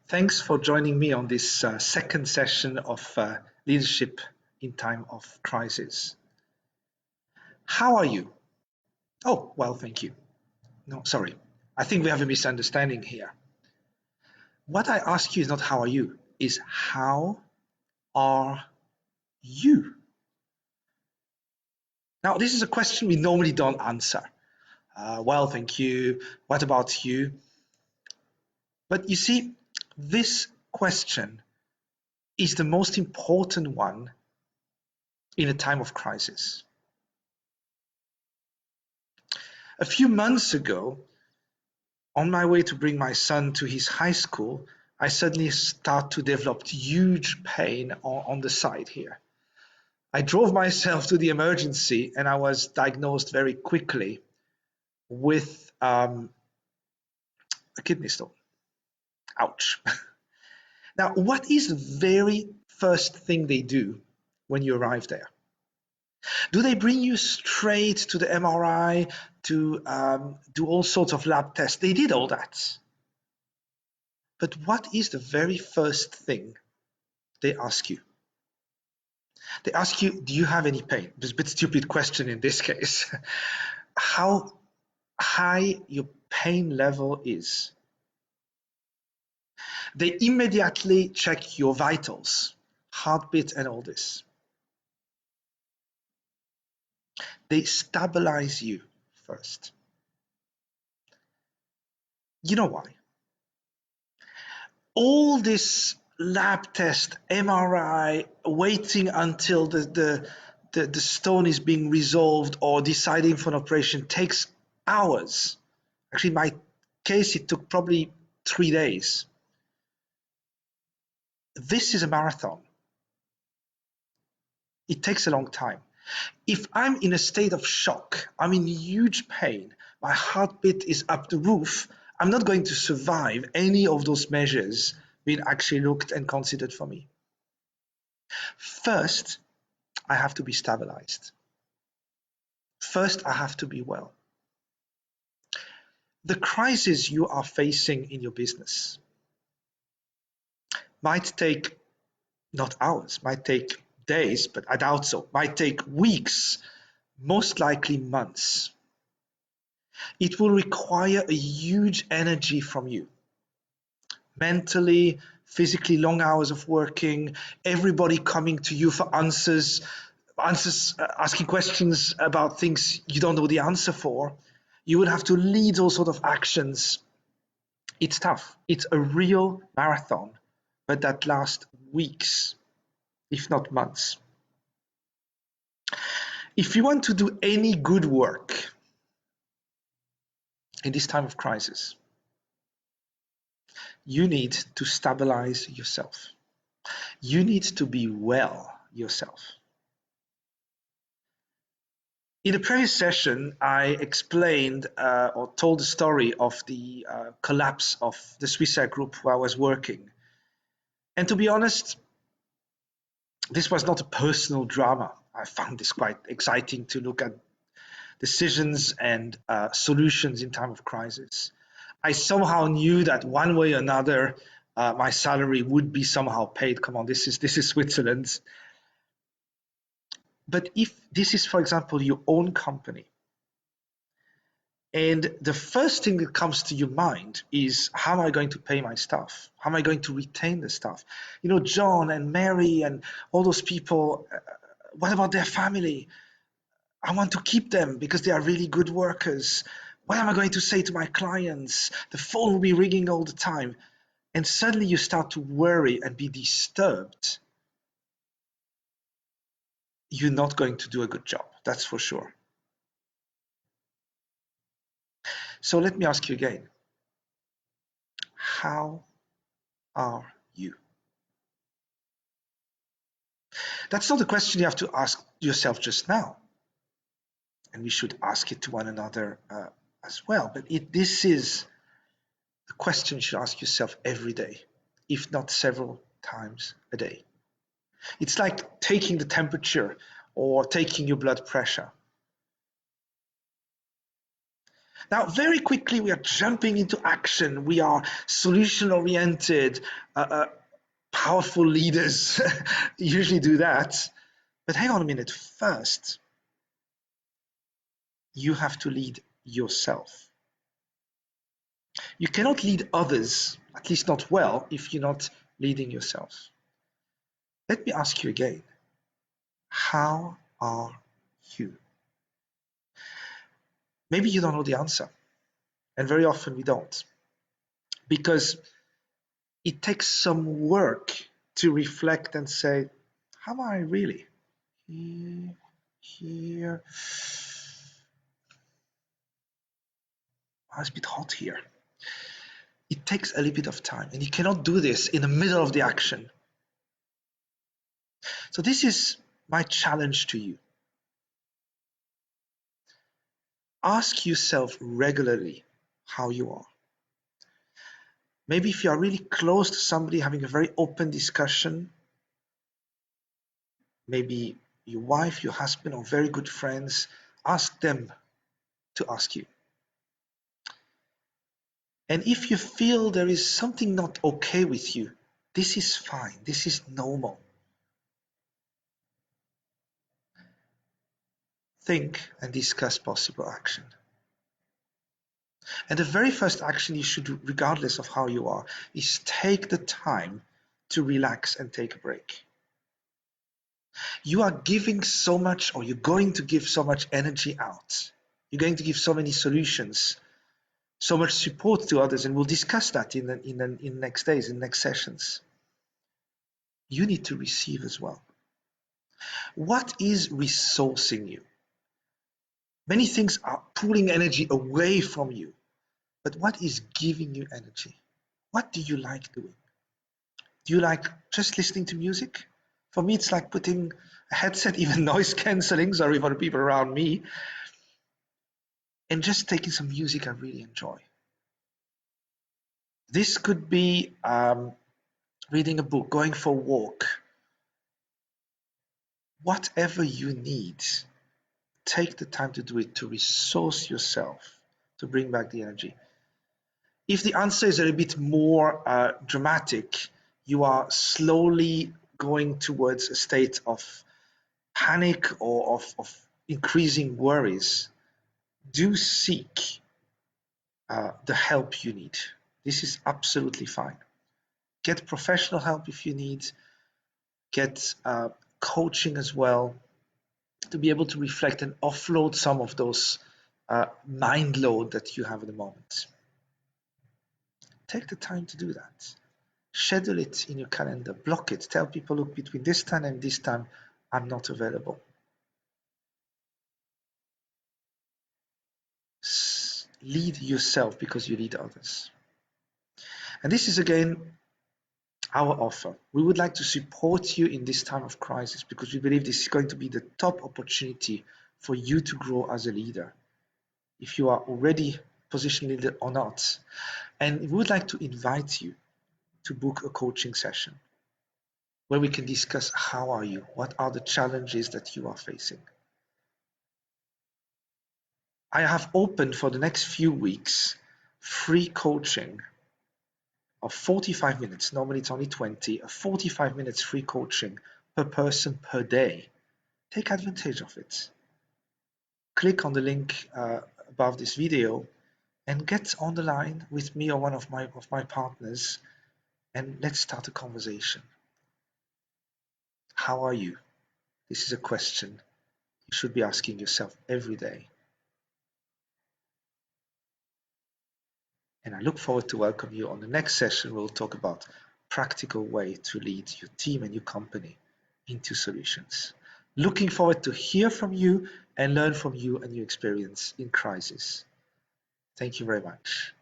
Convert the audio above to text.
Thanks for joining me on this second session of Leadership in Time of Crisis. How are you? Oh, well, thank you. No, sorry. I think we have a misunderstanding here. What I ask you is not how are you, is how are you? Now, this is a question we normally don't answer. Well, thank you. What about you? But you see, this question is the most important one in a time of crisis. A few months ago, on my way to bring my son to his high school, I suddenly start to develop huge pain on the side here. I drove myself to the emergency and I was diagnosed very quickly with a kidney stone. Ouch. Now, what is the very first thing they do when you arrive there? Do they bring you straight to the MRI to do all sorts of lab tests? They did all that. But what is the very first thing they ask you? They ask you, do you have any pain? It's a bit stupid question in this case. How high your pain level is. They immediately check your vitals, heartbeat and all this. They stabilize you first. You know why? All this lab test, MRI, waiting until the stone is being resolved or deciding for an operation takes hours. Actually, in my case, it took probably 3 days. This is a marathon. It takes a long time. If I'm in a state of shock, I'm in huge pain, my heartbeat is up the roof, I'm not going to survive any of those measures being actually looked and considered for me. First, I have to be stabilized. First, I have to be well. The crisis you are facing in your business might take not hours, might take days, but I doubt so, might take weeks, most likely months. It will require a huge energy from you. Mentally, physically, long hours of working, everybody coming to you for answers, asking questions about things you don't know the answer for. You would have to lead all sort of actions. It's tough. It's a real marathon, but that lasts weeks, if not months. If you want to do any good work in this time of crisis, you need to stabilize yourself. You need to be well yourself. In a previous session, I explained or told the story of the collapse of the Swissair group where I was working. And to be honest, this was not a personal drama. I found this quite exciting to look at decisions and solutions in time of crisis. I somehow knew that one way or another, my salary would be somehow paid. Come on, this is Switzerland. But if this is, for example, your own company, and the first thing that comes to your mind is, how am I going to pay my staff? How am I going to retain the staff? You know, John and Mary and all those people, what about their family? I want to keep them because they are really good workers. What am I going to say to my clients? The phone will be ringing all the time. And suddenly you start to worry and be disturbed. You're not going to do a good job, that's for sure. So let me ask you again. How are you? That's not a question you have to ask yourself just now. And we should ask it to one another as well. But this is a question you should ask yourself every day, if not several times a day. It's like taking the temperature or taking your blood pressure. Now, very quickly, we are jumping into action. We are solution oriented, powerful leaders usually do that. But hang on a minute. First, you have to lead yourself. You cannot lead others, at least not well, if you're not leading yourself. Let me ask you again. How are you? Maybe you don't know the answer. And very often we don't. Because it takes some work to reflect and say, how am I really? Here, here. Oh, it's a bit hot here. It takes a little bit of time, and you cannot do this in the middle of the action. So this is my challenge to you. Ask yourself regularly how you are. Maybe if you are really close to somebody, having a very open discussion, maybe your wife, your husband, or very good friends, ask them to ask you. And if you feel there is something not okay with you, this is fine. This is normal. Think and discuss possible action. And the very first action you should do, regardless of how you are, is take the time to relax and take a break. You are giving so much, or you're going to give so much energy out. You're going to give so many solutions, so much support to others, and we'll discuss that in next days, in next sessions. You need to receive as well. What is resourcing you? Many things are pulling energy away from you, but what is giving you energy? What do you like doing? Do you like just listening to music? For me, it's like putting a headset, even noise cancelling, sorry for the people around me, and just taking some music I really enjoy. This could be reading a book, going for a walk. Whatever you need, take the time to do it, to resource yourself, to bring back the energy. If the answer is a little bit more dramatic, you are slowly going towards a state of panic or of increasing worries, do seek the help you need. This is absolutely fine. Get professional help if you need, get coaching as well to be able to reflect and offload some of those mind load that you have at the moment. Take the time to do that. Schedule it in your calendar, block it, tell people, look, between this time and this time, I'm not available. Lead yourself because you lead others. And this is again our offer. We would like to support you in this time of crisis because we believe this is going to be the top opportunity for you to grow as a leader, if you are already position leader or not. And we would like to invite you to book a coaching session where we can discuss how are you, what are the challenges that you are facing. I have opened for the next few weeks free coaching of 45 minutes. Normally it's only 20, a 45 minutes free coaching per person per day. Take advantage of it. Click on the link above this video and get on the line with me or one of my partners, and let's start a conversation. How are you? This is a question you should be asking yourself every day. And I look forward to welcome you on the next session. We'll talk about practical way to lead your team and your company into solutions. Looking forward to hear from you and learn from you and your experience in crisis. Thank you very much.